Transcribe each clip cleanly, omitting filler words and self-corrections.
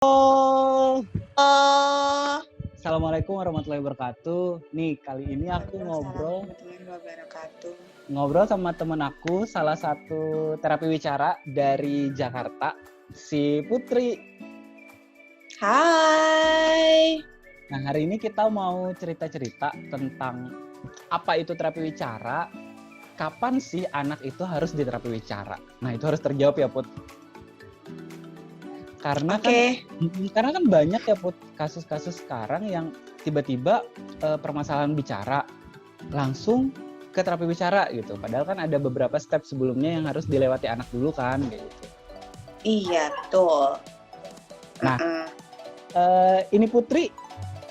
Oh, Oh, Assalamualaikum warahmatullahi wabarakatuh. Nih, kali ini aku Waalaikumsalam warahmatullahi wabarakatuh. ngobrol sama temen aku, salah satu terapi wicara dari Jakarta, si Putri. Hai. Nah, hari ini kita mau cerita-cerita tentang apa itu terapi wicara, kapan sih anak itu harus diterapi wicara. Nah, itu harus terjawab ya, Put. Karena kan banyak ya, Put, kasus-kasus sekarang yang tiba-tiba permasalahan bicara langsung ke terapi wicara gitu. Padahal kan ada beberapa step sebelumnya yang harus dilewati anak dulu kan gitu. Iya, betul. Nah, ini Putri,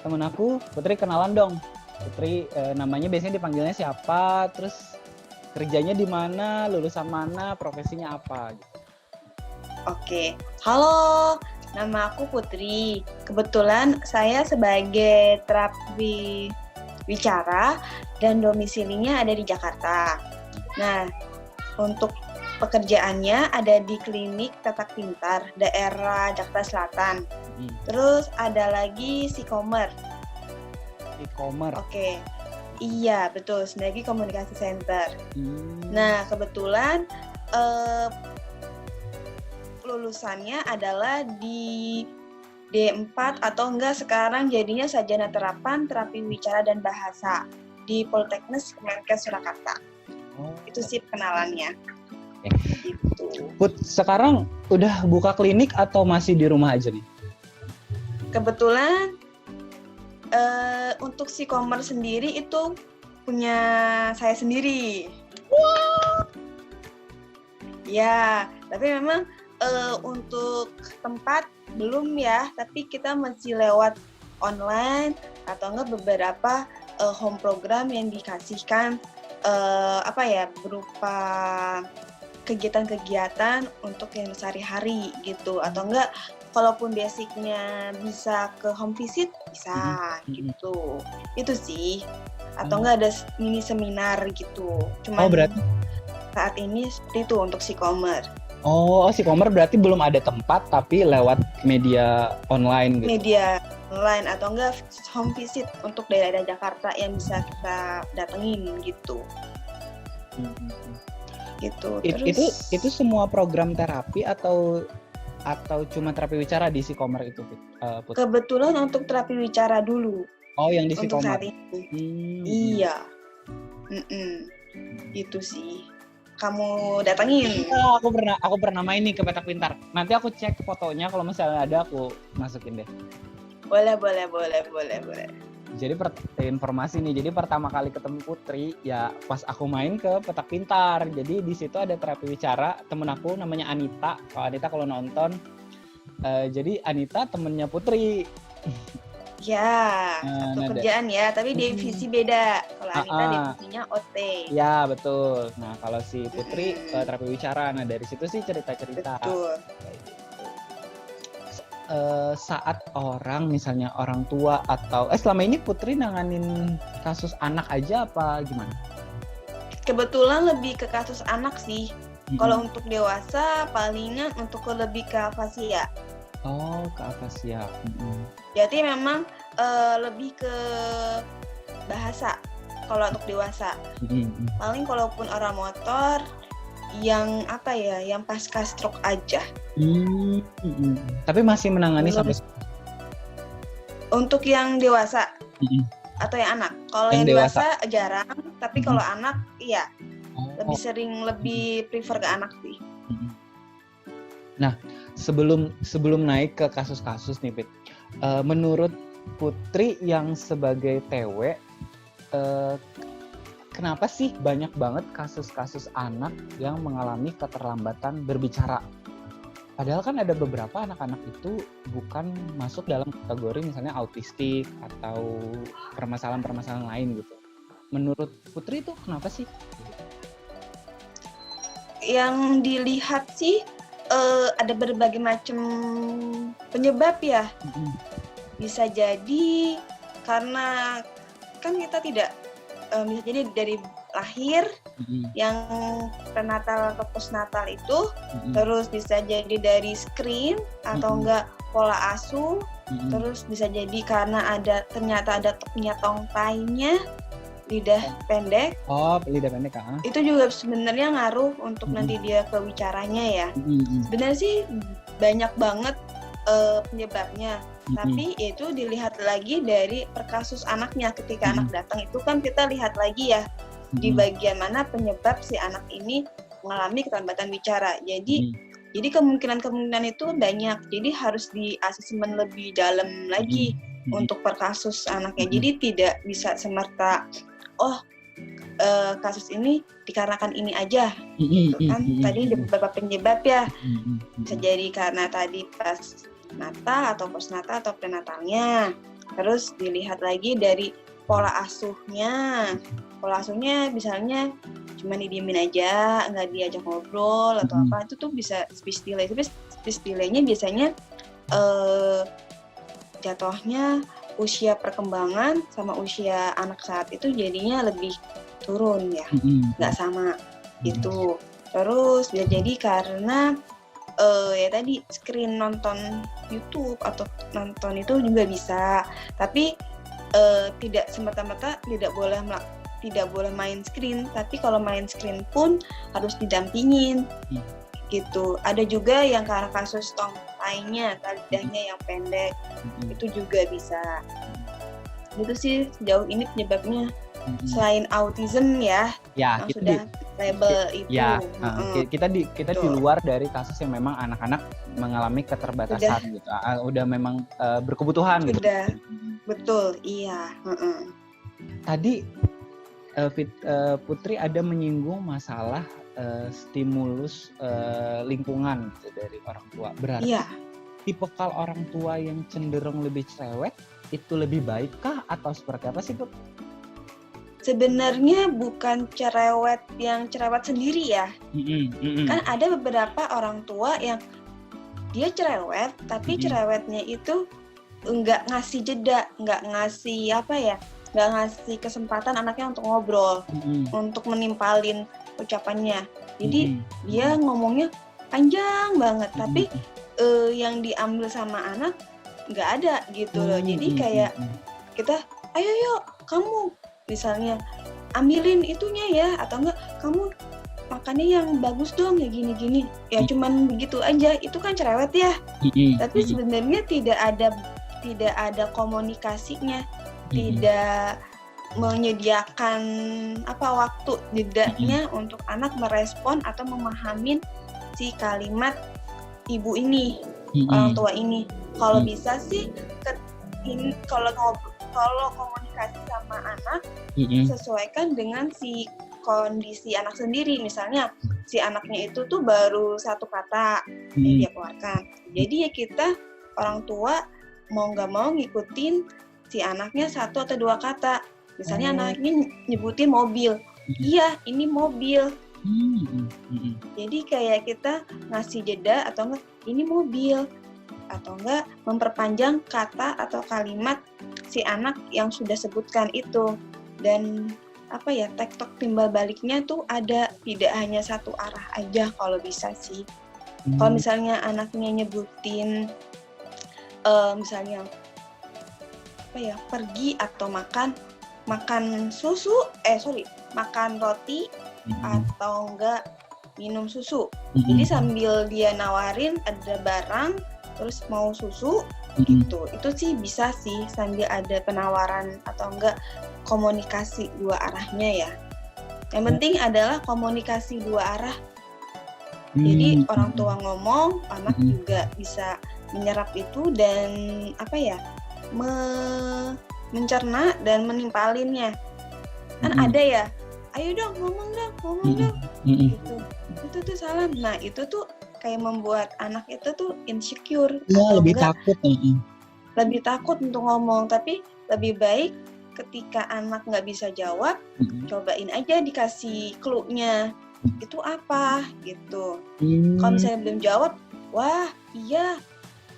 temen aku. Putri kenalan dong. Putri namanya biasanya dipanggilnya siapa, terus kerjanya di mana, lulusan mana, profesinya apa gitu. Oke. Halo, nama aku Putri. Kebetulan saya sebagai terapi wicara dan domisilinya ada di Jakarta. Nah, untuk pekerjaannya ada di klinik Tetak Pintar, daerah Jakarta Selatan. Terus ada lagi e-commerce. E-commerce. Oke. Iya, betul. Sinergi Komunikasi Center. Nah, kebetulan lulusannya adalah di D4 atau enggak sekarang jadinya sarjana terapan terapi wicara dan bahasa di Politeknik Kemenkes Surakarta. Itu sih kenalannya. Gitu. Put, sekarang udah buka klinik atau masih di rumah aja nih? Kebetulan untuk e-commerce sendiri itu punya saya sendiri. Wow. Ya, tapi memang untuk tempat belum ya, tapi kita masih lewat online atau enggak beberapa home program yang dikasihkan berupa kegiatan-kegiatan untuk yang sehari-hari gitu, atau enggak kalaupun basicnya bisa ke home visit bisa gitu, itu sih, atau enggak ada mini seminar gitu. Cuman berarti saat ini seperti itu untuk e-commerce. E-commerce berarti belum ada tempat tapi lewat media online gitu. Media online atau enggak home visit untuk daerah Jakarta yang bisa kita datengin gitu. Gitu. Terus itu semua program terapi atau cuma terapi wicara di e-commerce itu, Put? Kebetulan untuk terapi wicara dulu. Oh, yang di untuk e-commerce. saat ini. Iya. Itu sih. Kamu datangin. Aku pernah main nih ke Petak Pintar. Nanti aku cek fotonya, kalau misalnya ada aku masukin deh. Boleh. Jadi informasi nih, jadi pertama kali ketemu Putri ya pas aku main ke Petak Pintar. Jadi di situ ada terapi wicara, temen aku namanya Anita. Kalau nonton, jadi Anita temennya Putri. Ya, satu kerjaan ya, tapi divisi beda. Kalau Anita divisinya OT. Ya, betul. Nah, kalau si Putri terapi wicara. Nah, dari situ sih cerita-cerita. Betul. Saat misalnya orang tua atau selama ini Putri nanganin kasus anak aja apa gimana? Kebetulan lebih ke kasus anak sih. Kalau untuk dewasa palingan untuk lebih ke afasia. Oh, ke afasia. Jadi memang lebih ke bahasa kalau untuk dewasa. Paling kalaupun orang motor yang yang pasca stroke aja. Tapi masih menangani sampai untuk yang dewasa atau yang anak. Kalau yang dewasa jarang, tapi kalau anak iya. Lebih prefer ke anak sih. Nah, sebelum naik ke kasus-kasus nih, Pit. Menurut Putri yang sebagai TW, kenapa sih banyak banget kasus-kasus anak yang mengalami keterlambatan berbicara? Padahal kan ada beberapa anak-anak itu bukan masuk dalam kategori misalnya autistik atau permasalahan-permasalahan lain gitu. Menurut Putri itu kenapa sih? Yang dilihat sih ada berbagai macam penyebab ya. Bisa jadi karena kan kita tidak bisa jadi dari lahir yang prenatal atau postnatal itu, terus bisa jadi dari screen atau enggak pola asuh, terus bisa jadi karena ternyata ada punya tongkainya, lidah pendek. Oh, lidah pendek Itu juga sebenarnya ngaruh untuk nanti dia ke bicaranya ya. Sebenarnya sih banyak banget penyebabnya. Tapi itu dilihat lagi dari per kasus anaknya. Ketika anak datang itu kan kita lihat lagi ya di bagian mana penyebab si anak ini mengalami keterlambatan bicara. Jadi kemungkinan itu banyak. Jadi harus di-asesmen lebih dalam lagi untuk per kasus anaknya. Jadi tidak bisa semerta kasus ini dikarenakan ini aja. Kan tadi ada beberapa penyebab ya. Bisa jadi karena tadi pas nata atau postnata atau prenatalnya. Terus dilihat lagi dari pola asuhnya. Pola asuhnya misalnya cuma didiemin aja, nggak diajak ngobrol atau apa, itu tuh bisa speech delay. Tapi speech delay-nya biasanya jatuhnya usia perkembangan sama usia anak saat itu jadinya lebih turun ya, nggak sama gitu. Terus bisa jadi karena ya tadi screen nonton YouTube atau nonton itu juga bisa, tapi tidak semata-mata tidak boleh main screen, tapi kalau main screen pun harus didampingin gitu. Ada juga yang karena kasus tongkainya, lidahnya yang pendek, itu juga bisa. Itu sih sejauh ini penyebabnya. Selain autism ya yang sudah label itu. Ya, kita di luar dari kasus yang memang anak-anak mengalami keterbatasan gitu. Udah memang berkebutuhan gitu. Udah, betul, iya. Tadi Putri ada menyinggung masalah stimulus lingkungan gitu dari orang tua. Berarti tipikal orang tua yang cenderung lebih cerewet itu lebih baik kah atau seperti apa sih, Put? Sebenarnya bukan cerewet yang cerewet sendiri ya. Kan ada beberapa orang tua yang dia cerewet, tapi cerewetnya itu nggak ngasih jeda, nggak ngasih nggak ngasih kesempatan anaknya untuk ngobrol, untuk menimpalin ucapannya. Jadi dia ngomongnya panjang banget, tapi yang diambil sama anak nggak ada gitu loh. Jadi kayak kita, ayo yuk kamu misalnya ambilin itunya ya, atau enggak kamu makannya yang bagus dong ya gini-gini. Ya cuman begitu aja, itu kan cerewet ya. Tapi sebenarnya tidak ada komunikasinya, tidak menyediakan waktu jedanya untuk anak merespon atau memahamin si kalimat ibu ini, orang tua ini. Kalau bisa sih kalau komunikasi sama anak sesuaikan dengan si kondisi anak sendiri. Misalnya si anaknya itu tuh baru satu kata yang dia keluarkan. Jadi ya kita orang tua mau nggak mau ngikutin si anaknya satu atau dua kata. Misalnya anaknya nyebutin mobil, iya ini mobil. Jadi kayak kita ngasih jeda atau enggak ini mobil, atau enggak memperpanjang kata atau kalimat si anak yang sudah sebutkan itu. Dan tektok timbal baliknya tuh ada, tidak hanya satu arah aja kalau bisa sih. Kalau misalnya anaknya nyebutin misalnya pergi atau makan roti atau enggak minum susu. Jadi sambil dia nawarin ada barang terus mau susu gitu. Itu sih bisa sih sambil ada penawaran atau enggak komunikasi dua arahnya ya. Yang penting adalah komunikasi dua arah. Jadi orang tua ngomong, anak juga bisa menyerap itu dan mencerna dan menimpalinnya. Kan ada ya, ayo dong ngomong dong gitu. Itu tuh salah. Nah itu tuh kayak membuat anak itu tuh insecure. Lebih takut. Lebih takut untuk ngomong. Tapi lebih baik ketika anak nggak bisa jawab, cobain aja dikasih clue-nya. Itu apa gitu. Kalau misalnya belum jawab, wah iya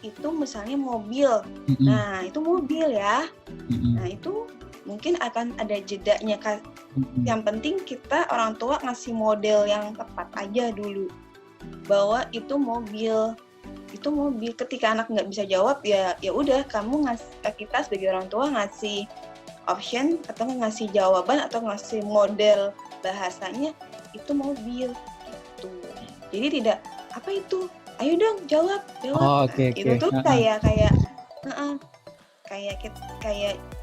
itu misalnya mobil. Nah itu mobil ya. Nah itu mungkin akan ada jedanya. Yang penting kita orang tua ngasih model yang tepat aja dulu, bahwa itu mobil itu mobil. Ketika anak nggak bisa jawab, ya udah kamu kita sebagai orang tua ngasih option atau ngasih jawaban atau ngasih model bahasanya itu mobil gitu. Jadi tidak apa itu, ayo dong jawab. Oh, oke. Itu tuh kayak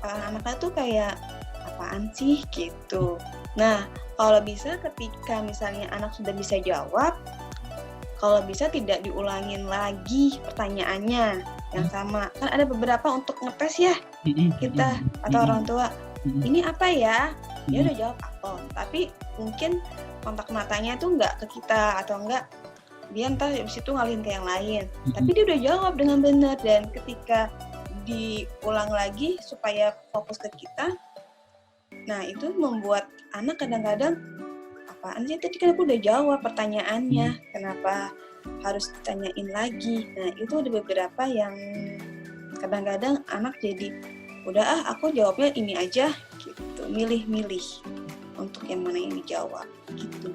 anak-anaknya tuh kayak apaan sih gitu. Nah, kalau bisa ketika misalnya anak sudah bisa jawab, kalau bisa tidak diulangin lagi pertanyaannya yang sama. Kan ada beberapa untuk ngetes ya kita atau orang tua. Ini apa ya? Dia udah jawab apa. Tapi mungkin kontak matanya tuh nggak ke kita atau enggak dia entah habis itu ngalihin ke yang lain. Tapi dia udah jawab dengan benar, dan ketika diulang lagi supaya fokus ke kita, nah itu membuat anak kadang-kadang apaan sih tadi kan aku udah jawab pertanyaannya, kenapa harus ditanyain lagi. Nah itu ada beberapa yang kadang-kadang anak jadi udah aku jawabnya ini aja gitu, milih-milih untuk yang mana yang dijawab gitu